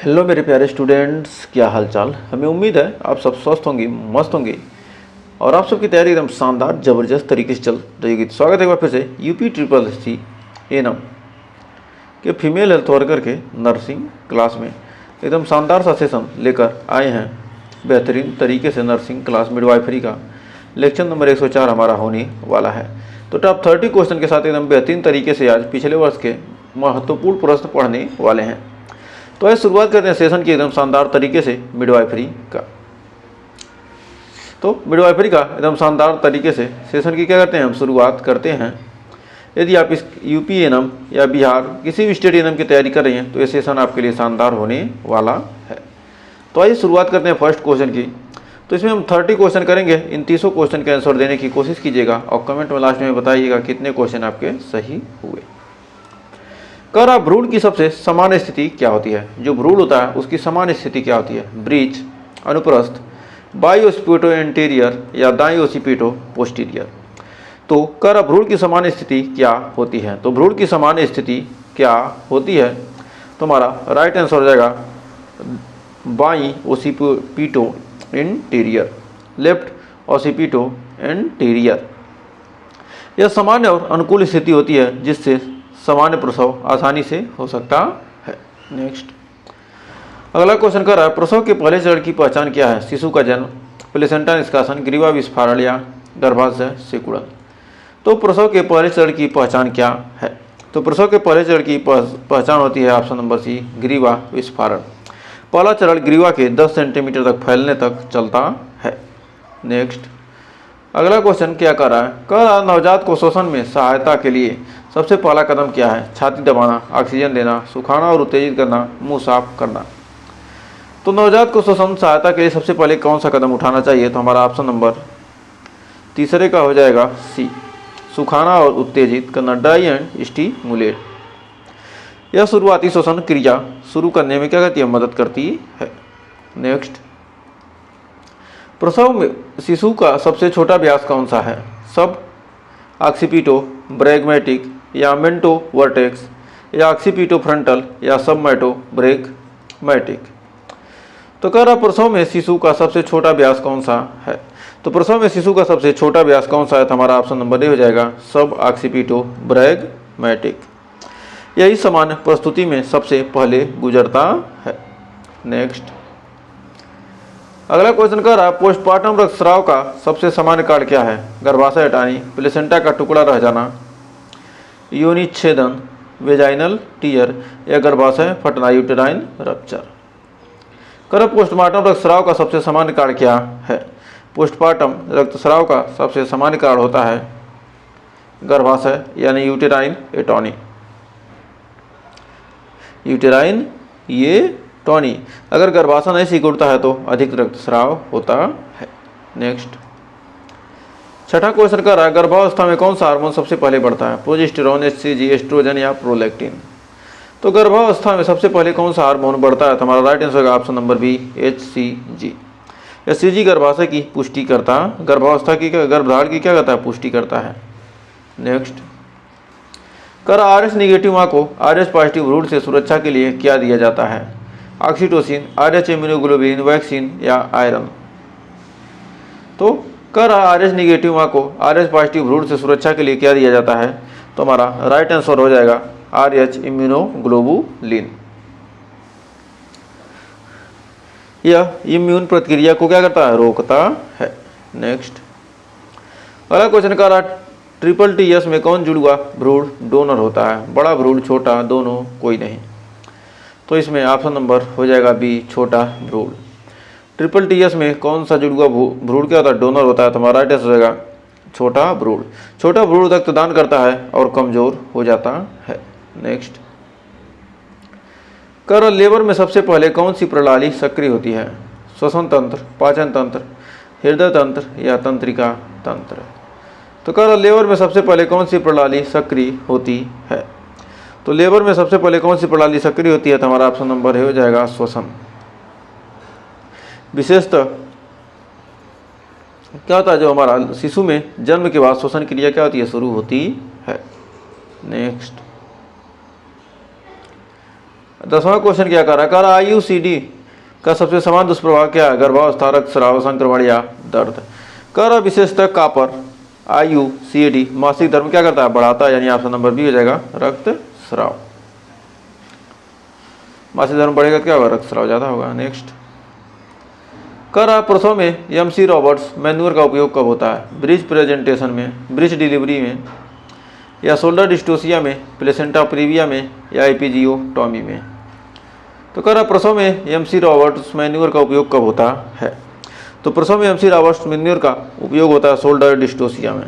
Hello मेरे प्यारे students, क्या हाल चाल। हमें उम्मीद है आप सब स्वस्थ होंगे, मस्त होंगे और आप सबकी तैयारी एकदम शानदार ज़बरदस्त तरीके से चल रही होगी। स्वागत है एक बार फिर से यूपी ट्रिपल सी एनम के फीमेल हेल्थ वर्कर के नर्सिंग क्लास में एकदम शानदार सा सेशन लेकर आए हैं। बेहतरीन तरीके से नर्सिंग क्लास मिडवाइफरी का लेक्चर नंबर 104 हमारा होने वाला है। तो टॉप 30 क्वेश्चन के साथ एकदम बेहतरीन तरीके से आज पिछले वर्ष के महत्वपूर्ण प्रश्न पढ़ने वाले हैं। तो आइए शुरुआत करते हैं सेशन की एकदम शानदार तरीके से मिडवाइफरी का। तो मिडवाइफरी का एकदम शानदार तरीके से सेशन की क्या करते हैं, हम शुरुआत करते हैं। यदि आप इस यूपी एनम या बिहार किसी भी स्टेट एनम की तैयारी कर रही हैं तो ये सेशन आपके लिए शानदार होने वाला है। तो आइए शुरुआत करते हैं फर्स्ट क्वेश्चन की। तो इसमें हम 30 क्वेश्चन करेंगे। इन 30 क्वेश्चन के आंसर देने की कोशिश कीजिएगा और कमेंट में लास्ट में बताइएगा कितने क्वेश्चन आपके सही हुए। कर भ्रूण की सबसे सामान्य स्थिति क्या होती है। जो भ्रूण होता है उसकी सामान्य स्थिति क्या होती है। ब्रीच, अनुप्रस्थ, बाई ओसिपिटो एंटीरियर या दाई ओसिपिटो पोस्टीरियर। तो कर भ्रूण की सामान्य स्थिति क्या होती है। तो भ्रूण की सामान्य स्थिति क्या होती है, तो हमारा राइट आंसर हो जाएगा बाई ओसिपिटो एंटीरियर, लेफ्ट ओसिपिटो एंटीरियर। यह सामान्य और अनुकूल स्थिति होती है जिससे सामान्य प्रसव आसानी से हो सकता है। नेक्स्ट अगला क्वेश्चन कर रहा है, प्रसव के पहले चरण की पहचान क्या है। शिशु का जन्म, प्लेसेंटा निष्कासन, ग्रीवा विस्फारण या गर्भाशय सिकुड़न। तो प्रसव के पहले चरण की पहचान क्या है। तो प्रसव के पहले चरण की पहचान होती है ऑप्शन नंबर सी, ग्रीवा विस्फारण। पहला चरण ग्रीवा के 10 सेंटीमीटर तक फैलने तक चलता है। नेक्स्ट अगला क्वेश्चन क्या कर रहा है, कर नवजात को श्वसन में सहायता के लिए सबसे पहला कदम क्या है। छाती दबाना, ऑक्सीजन देना, सुखाना और उत्तेजित करना, मुंह साफ करना। तो नवजात को श्वसन सहायता के लिए सबसे पहले कौन सा कदम उठाना चाहिए। तो हमारा ऑप्शन नंबर तीसरे का हो जाएगा सी, सुखाना और उत्तेजित करना, ड्राई एंड स्टिमुलेट। यह शुरुआती श्वसन क्रिया शुरू करने में क्या करती है, मदद करती है। नेक्स्ट प्रसव में शिशु का सबसे छोटा व्यास कौन सा है। सब ऑक्सीपिटो ब्रैगमेटिक या मेंटो वर्टेक्स या ऑक्सीपिटो फ्रंटल या सबमेटो ब्रैगमेटिक। तो कह रहा प्रसव में शिशु का सबसे छोटा व्यास कौन सा है। तो प्रसव में शिशु का सबसे छोटा व्यास कौन सा है, तो हमारा ऑप्शन नंबर ए हो जाएगा सब ऑक्सीपिटो ब्रैगमेटिक। यही सामान्य प्रस्तुति में सबसे पहले गुजरता है। नेक्स्ट अगला क्वेश्चन कर रहा है, पोस्टमार्टम रक्तस्राव का सबसे सामान्य कारण क्या है। गर्भाशय हटानी, प्लेसेंटा का टुकड़ा रह जाना, योनि छेदन, वेजाइनल टीयर या गर्भाशय फटना, यूटेराइन रप्चर। कर पोस्टमार्टम रक्तस्राव का सबसे सामान्य कारण क्या है। पोस्टमार्टम रक्तस्राव का सबसे सामान्य कारण होता है गर्भाशय यानी यूटेराइन एटॉनी, यूटेराइन ये टॉनी। अगर गर्भाशय नहीं सिकुड़ता है तो अधिक रक्तस्राव होता है। नेक्स्ट छठा क्वेश्चन कर रहा है, गर्भावस्था में कौन सा हार्मोन सबसे पहले बढ़ता है। प्रोजेस्टेरोन, एचसीजी, एस्ट्रोजन या प्रोलैक्टिन। तो गर्भावस्था में सबसे पहले कौन सा हार्मोन बढ़ता है, तो हमारा राइट आंसर होगा option number B, HCG. HCG गर्भाशय की पुष्टि करता, गर्भावस्था की गर्भधारण की क्या करता है, पुष्टि करता है। नेक्स्ट कर RH निगेटिव माँ को RH पॉजिटिव भ्रूण से सुरक्षा के लिए क्या दिया जाता है। ऑक्सीटोसिन, RH इम्यूनोग्लोबुलिन, वैक्सीन या आयरन। तो कर RH निगेटिव माँ को RH पॉजिटिव भ्रूण से सुरक्षा के लिए क्या दिया जाता है, तो हमारा राइट आंसर हो जाएगा RH इम्यूनोग्लोबुलिन। यह इम्यून प्रतिक्रिया को क्या करता है, रोकता है। नेक्स्ट अगला क्वेश्चन कर रहा, TTS में कौन जुड़वा भ्रूण डोनर होता है। बड़ा भ्रूण, छोटा, दोनों, कोई नहीं। तो इसमें ऑप्शन नंबर हो जाएगा बी, छोटा भ्रूण। TTS में कौन सा जुड़वा भ्रूण क्या होता है, डोनर होता है। तो हमारा राइट आंसर हो जाएगा छोटा भ्रूण। छोटा भ्रूण रक्तदान करता है और कमजोर हो जाता है। नेक्स्ट कर लेबर में सबसे पहले कौन सी प्रणाली सक्रिय होती है। श्वसन तंत्र, पाचन तंत्र, हृदय तंत्र या तंत्रिका तंत्र। तो कर लेबर में सबसे पहले कौन सी प्रणाली सक्रिय होती है। तो लेबर में सबसे पहले कौन सी प्रणाली सक्रिय होती है, तो हमारा ऑप्शन नंबर हो जाएगा श्वसन। विशेषतः क्या होता है, जो हमारा शिशु में जन्म के बाद श्वसन क्रिया क्या होती है, शुरू होती है। नेक्स्ट 10वां क्वेश्चन क्या कर रहा है, IUCD का सबसे समान दुष्प्रभाव क्या है, गर्भावस्था, रक्तस्राव, संक्रमण या दर्द। कर विशेषतः कापर IUCD मासिक धर्म क्या करता है, बढ़ाता है, यानी ऑप्शन नंबर बी हो जाएगा रक्तस्राव। मासिक धर्म बढ़ेगा तो क्या होगा, रक्तस्राव ज़्यादा होगा। नेक्स्ट, कर प्रसव में MC रॉबर्ट्स मैन्यूअर का उपयोग कब होता है, ब्रिज प्रेजेंटेशन में, ब्रिज डिलीवरी में, या शोल्डर डिस्टोसिया में, प्लेसेंटा प्रीविया में, या एपिजियोटॉमी में। तो कर प्रसव में MC रॉबर्ट्स मैन्यूअर का उपयोग कब होता है, तो प्रसव में MC रॉबर्ट्स मैन्यूअर का उपयोग होता है शोल्डर डिस्टोसिया में,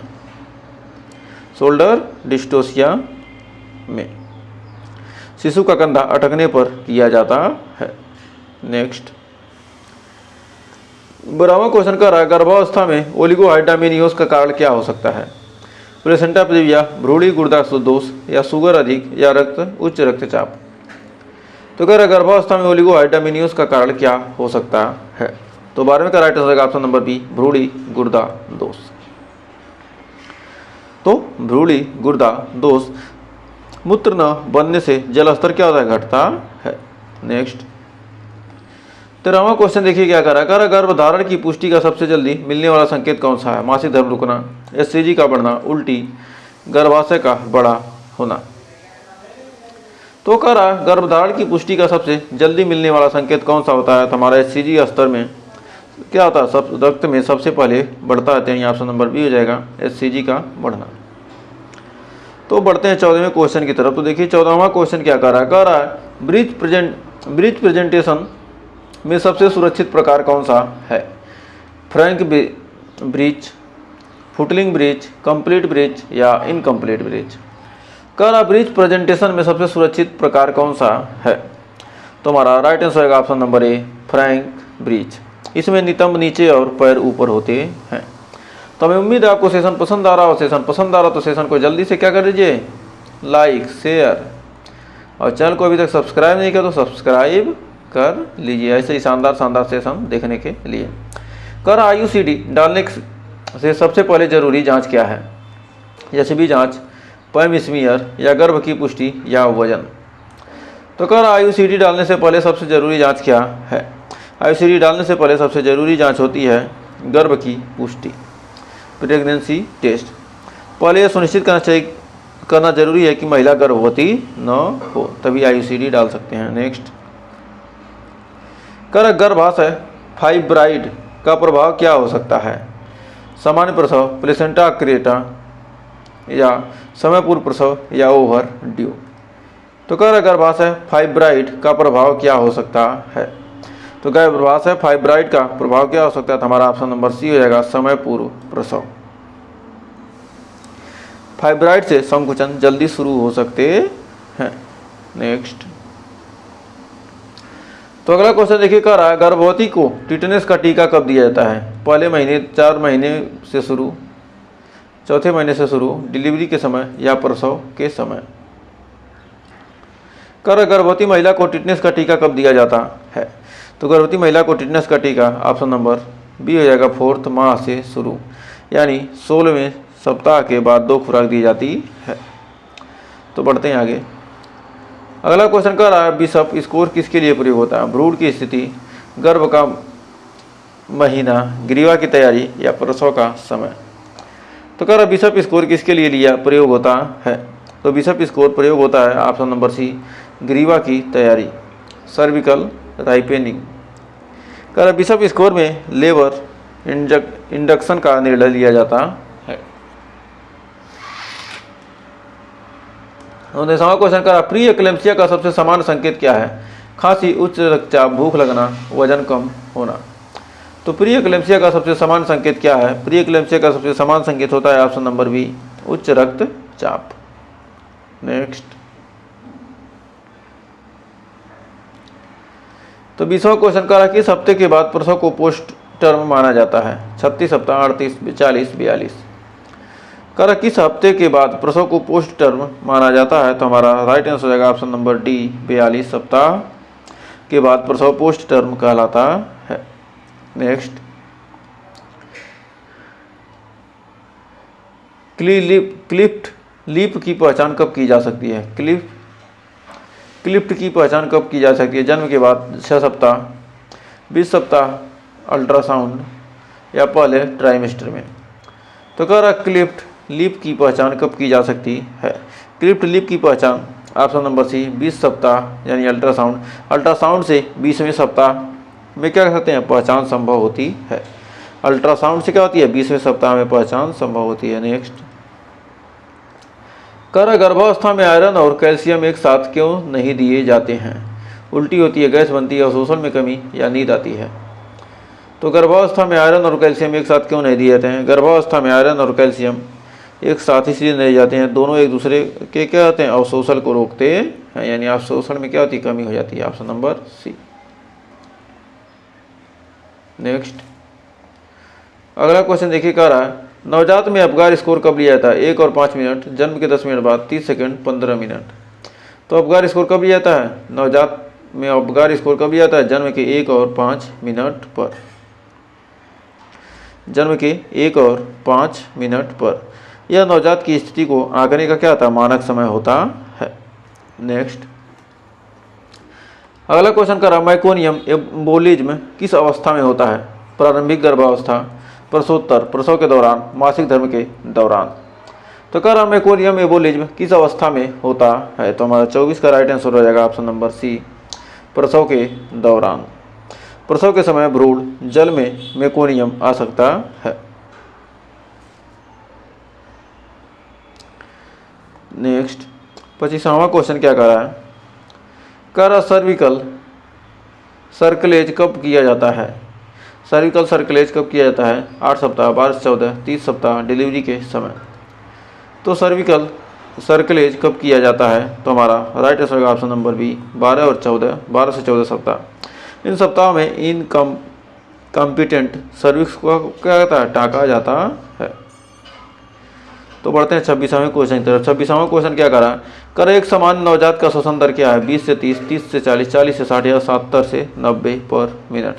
शोल्डर डिस्टोसिया में शिशु का कंधा अटकने पर किया जाता है। नेक्स्ट, 12वां क्वेश्चन कर रहा है, गर्भावस्था में ओलिगोहाइड्रामिनियोस का कारण क्या हो सकता है, प्लेसेंटा प्रीविया, भ्रूणी गुर्दा दोष, या शुगर अधिक, या उच्च रक्तचाप। तो कह रहा है गर्भावस्था में ओलिगोहाइड्रामिनियोस का कारण क्या हो सकता है, तो 12वें का right answer option number B, भ्रूणी गुर्दा दोष। तो भ्रूणी गुर्दा दोष मूत्र न बनने से जल स्तर क्या होता है, घटता है। नेक्स्ट, 13वां क्वेश्चन देखिए क्या कर रहा है, गर्भधारण की पुष्टि का सबसे जल्दी मिलने वाला संकेत कौन सा है, मासिक धर्म रुकना, HCG का बढ़ना, उल्टी, गर्भाशय का बड़ा होना। तो कह रहा है गर्भधारण की पुष्टि का सबसे जल्दी मिलने वाला संकेत कौन सा होता है, तो हमारा HCG स्तर में क्या होता है, सब रक्त में सबसे पहले बढ़ता है, यहाँ ऑप्शन नंबर बी हो जाएगा HCG का बढ़ना। तो बढ़ते हैं 14वें क्वेश्चन की तरफ। तो देखिए 14वां क्वेश्चन क्या कर रहा है, ब्रिज प्रेजेंटेशन में सबसे सुरक्षित प्रकार कौन सा है, Frank bridge, footling bridge, complete bridge, या इनकम्प्लीट ब्रिज। कह रहा ब्रिज प्रेजेंटेशन में सबसे सुरक्षित प्रकार कौन सा है, तो हमारा राइट आंसर होगा option number A, Frank bridge. इसमें नितंब नीचे और पैर ऊपर होते हैं। तो हमें उम्मीद है आपको सेशन पसंद आ रहा हो। सेशन पसंद आ रहा तो सेशन को जल्दी से क्या कर दीजिए, लाइक, शेयर, और चैनल को अभी तक सब्सक्राइब नहीं किया तो सब्सक्राइब कर लीजिए ऐसे ही शानदार सेशन देखने के लिए। कर IUCD डालने से सबसे पहले जरूरी जांच क्या है, HB जांच, पैम स्मीयर, या गर्भ की पुष्टि, या वजन। तो कर IUCD डालने से पहले सबसे जरूरी जांच क्या है, IUCD डालने से पहले सबसे जरूरी जांच होती है गर्भ की पुष्टि, प्रेगनेंसी टेस्ट। पहले यह सुनिश्चित करना जरूरी है कि महिला गर्भवती न हो, तभी IUCD डाल सकते हैं। नेक्स्ट, कर गर्भाशय फाइब्राइड का प्रभाव क्या हो सकता है, सामान्य प्रसव, प्लेसेंटा क्रेटा, या समय पूर्व प्रसव, या ओवर ड्यू। तो कर गर्भाशय फाइब्राइड का प्रभाव क्या हो सकता है, तो गर्भाशय फाइब्राइड का प्रभाव क्या हो सकता है, तो हमारा ऑप्शन नंबर सी हो जाएगा, समय पूर्व प्रसव। फाइब्राइड से संकुचन जल्दी शुरू हो सकते हैं। नेक्स्ट, तो अगला क्वेश्चन देखिए कर रहा है, गर्भवती को टिटनेस का टीका कब दिया जाता है, पहले महीने, 4 महीने से शुरू, चौथे महीने से शुरू, डिलीवरी के समय, या प्रसव के समय। कर गर्भवती महिला को टिटनेस का टीका कब दिया जाता है, तो गर्भवती महिला को टिटनेस का टीका ऑप्शन नंबर बी हो जाएगा, 4th माह से शुरू, यानी 16वें सप्ताह के बाद 2 खुराक दी जाती है। तो बढ़ते हैं आगे। अगला क्वेश्चन कर रहा है, बिशप स्कोर किसके लिए प्रयोग होता है, भ्रूण की स्थिति, गर्भ का महीना, ग्रीवा की तैयारी, या प्रसव का समय। तो कह रहा बिशप स्कोर किसके लिए प्रयोग होता है, तो बिशप स्कोर प्रयोग होता है ऑप्शन नंबर सी, ग्रीवा की तैयारी, सर्विकल राइपेनिंग। कह रहा बिशप स्कोर में लेबर इंडक्शन का निर्णय लिया जाता है। 19वां क्वेश्चन करा, प्री एक्लेम्सिया का सबसे सामान्य संकेत क्या है, खांसी, उच्च रक्तचाप, भूख लगना, वजन कम होना। तो प्री एक्लेम्सिया का सबसे सामान्य संकेत क्या है, प्री एक्लेम्सिया का सबसे सामान्य संकेत होता है ऑप्शन नंबर बी, उच्च रक्तचाप। नेक्स्ट, तो 20वां क्वेश्चन करा, किस हफ्ते के बाद प्रसव को पोस्ट टर्म माना जाता है, 36 सप्ताह, 38, 40, 42। करा किस हफ्ते के बाद प्रसव को पोस्ट टर्म माना जाता है, तो हमारा राइट आंसर हो जाएगा ऑप्शन नंबर डी, 42 सप्ताह के बाद प्रसव पोस्ट टर्म कहलाता है। नेक्स्ट, क्लिफ्ट लीप की पहचान कब की जा सकती है, क्लिफ्ट की पहचान कब की जा सकती है? जन्म के बाद 6 सप्ताह, 20 सप्ताह, अल्ट्रासाउंड या पहले ट्राइमेस्टर में। तो कह रहा क्लिफ्ट लिप की पहचान कब की जा सकती है? क्लिफ्ट लिप की पहचान ऑप्शन नंबर सी 20 सप्ताह यानी अल्ट्रासाउंड से 20वें सप्ताह में क्या कहते हैं पहचान संभव होती है। अल्ट्रासाउंड से क्या होती है 20वें सप्ताह में पहचान संभव होती है। नेक्स्ट, कर गर्भावस्था में आयरन और कैल्शियम एक साथ क्यों नहीं दिए जाते हैं? उल्टी होती है, गैस बनती है, अवशोषण में कमी या नींद आती है। तो गर्भावस्था में आयरन और कैल्शियम एक साथ क्यों नहीं दिए जाते हैं? गर्भावस्था में आयरन और कैल्शियम एक साथ इसलिए नहीं जाते हैं, दोनों एक दूसरे के क्या होते हैं अवशोषण को रोकते हैं, यानी अवशोषण में क्या होती है कमी हो जाती है। Option number C. नेक्स्ट, अगला क्वेश्चन देखिए, कह रहा है नवजात में अपगार स्कोर कब लिया जाता है? 1 और 5 मिनट, जन्म के 10 मिनट बाद, 30 सेकंड, 15 मिनट। तो अपगार स्कोर कब लिया जाता है? नवजात में अपगार स्कोर कब लिया जाता है? जन्म के 1 और 5 मिनट पर। जन्म के 1 और 5 मिनट पर यह नवजात की स्थिति को आंकने का क्या होता है मानक समय होता है। नेक्स्ट, अगला क्वेश्चन कर रहा है माइकोनियम एम्बोलिज्म किस अवस्था में होता है? प्रारंभिक गर्भावस्था, प्रसवोत्तर, प्रसव के दौरान, मासिक धर्म के दौरान। तो कह रहा माइकोनियम एम्बोलिज्म किस अवस्था में होता है? तो हमारा 24 का राइट आंसर हो जाएगा ऑप्शन नंबर सी, प्रसव के दौरान। प्रसव के समय भ्रूण जल में मेकोनियम आ सकता है। नेक्स्ट, 25वां क्वेश्चन क्या कर रहा है? कह रहा सर्विकल सर्कलेज कब किया जाता है? सर्विकल सर्कलेज कब किया जाता है? 8 सप्ताह, 12 से 14, 30 सप्ताह, डिलीवरी के समय। तो सर्विकल सर्कलेज कब किया जाता है? तो हमारा राइट आंसर होगा ऑप्शन नंबर बी, 12 और 14, 12 से 14 सप्ताह। इन सप्ताह में इनकम्पिटेंट सर्विक्स को क्या कहता है टाँका जाता है। तो बढ़ते हैं 26वें क्वेश्चन की तरफ। 26वां क्वेश्चन क्या करा? कर एक समान नवजात का श्वसन दर क्या है? 20 से 30, 30 से 40, 40 से 60 या 70 से 90 पर मिनट।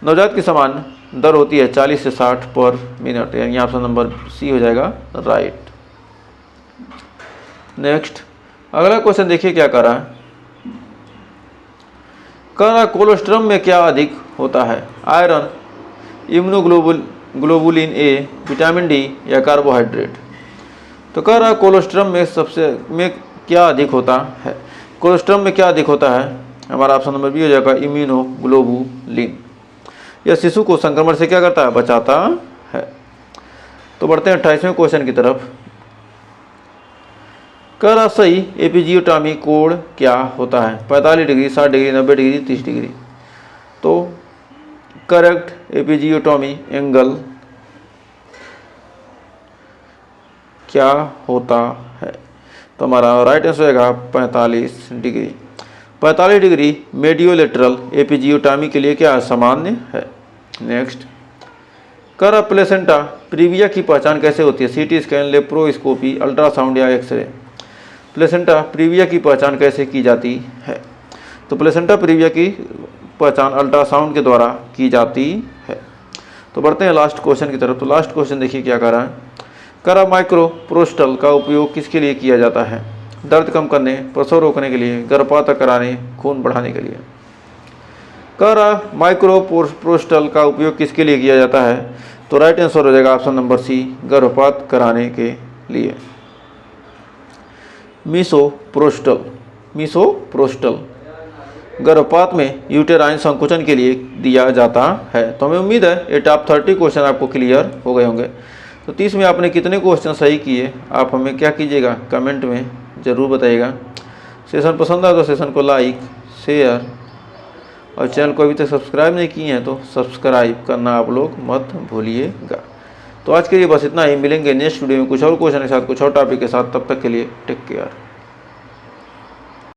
नवजात की समान दर होती है 40 से 60 पर मिनट, यानी ऑप्शन नंबर सी हो जाएगा राइट। नेक्स्ट, अगला क्वेश्चन देखिए क्या करा है? करा कोलेस्ट्रॉल में क्या अधिक होता है? Iron, immunoglobulin A, vitamin D या कार्बोहाइड्रेट। तो कह रहा कोलेस्ट्रॉल में क्या अधिक होता है? कोलेस्ट्रॉल में क्या अधिक होता है? हमारा ऑप्शन नंबर बी हो जाएगा इम्यूनोग्लोबुलिन। यह शिशु को संक्रमण से क्या करता है बचाता है। तो बढ़ते हैं 28वें क्वेश्चन की तरफ। कह रहा सही एपिजियोटॉमी कोण क्या होता है? 45 डिग्री, 60 डिग्री, 90 डिग्री, 30 डिग्री। तो करेक्ट एपिजियोटॉमी एंगल क्या होता है? तो हमारा राइट आंसर होगा 45 डिग्री। 45 डिग्री मेडियोलेटरल एपिजियोटॉमी के लिए क्या सामान्य है। नेक्स्ट, कर प्लेसेंटा प्रीविया की पहचान कैसे होती है? सीटी स्कैन, लेप्रोस्कोपी, अल्ट्रासाउंड या एक्सरे। प्लेसेंटा प्रीविया की पहचान कैसे की जाती है? तो प्लेसेंटा प्रीविया की पहचान अल्ट्रासाउंड के द्वारा की जाती है। तो बढ़ते हैं लास्ट क्वेश्चन की तरफ। तो लास्ट क्वेश्चन देखिए क्या कर रहा है? करा माइक्रोप्रोस्टल का उपयोग किसके लिए किया जाता है? दर्द कम करने, प्रसव रोकने के लिए, गर्भपात कराने, खून बढ़ाने के लिए। करा माइक्रोप्रोस्टल का उपयोग किसके लिए किया जाता है? तो राइट आंसर हो जाएगा ऑप्शन नंबर सी, गर्भपात कराने के लिए। मीसोप्रोस्टल गर्भपात में यूटेराइन संकुचन के लिए दिया जाता है। तो हमें उम्मीद है ये टॉप 30 क्वेश्चन आपको क्लियर हो गए होंगे। तो 30 में आपने कितने क्वेश्चन सही किए आप हमें क्या कीजिएगा कमेंट में ज़रूर बताइएगा। सेशन पसंद आया तो सेशन को लाइक, शेयर और चैनल को अभी तक सब्सक्राइब नहीं किए हैं तो सब्सक्राइब करना आप लोग मत भूलिएगा। तो आज के लिए बस इतना ही। मिलेंगे नेक्स्ट वीडियो में कुछ और क्वेश्चन के साथ, कुछ और टॉपिक के साथ। तब तक के लिए टेक केयर।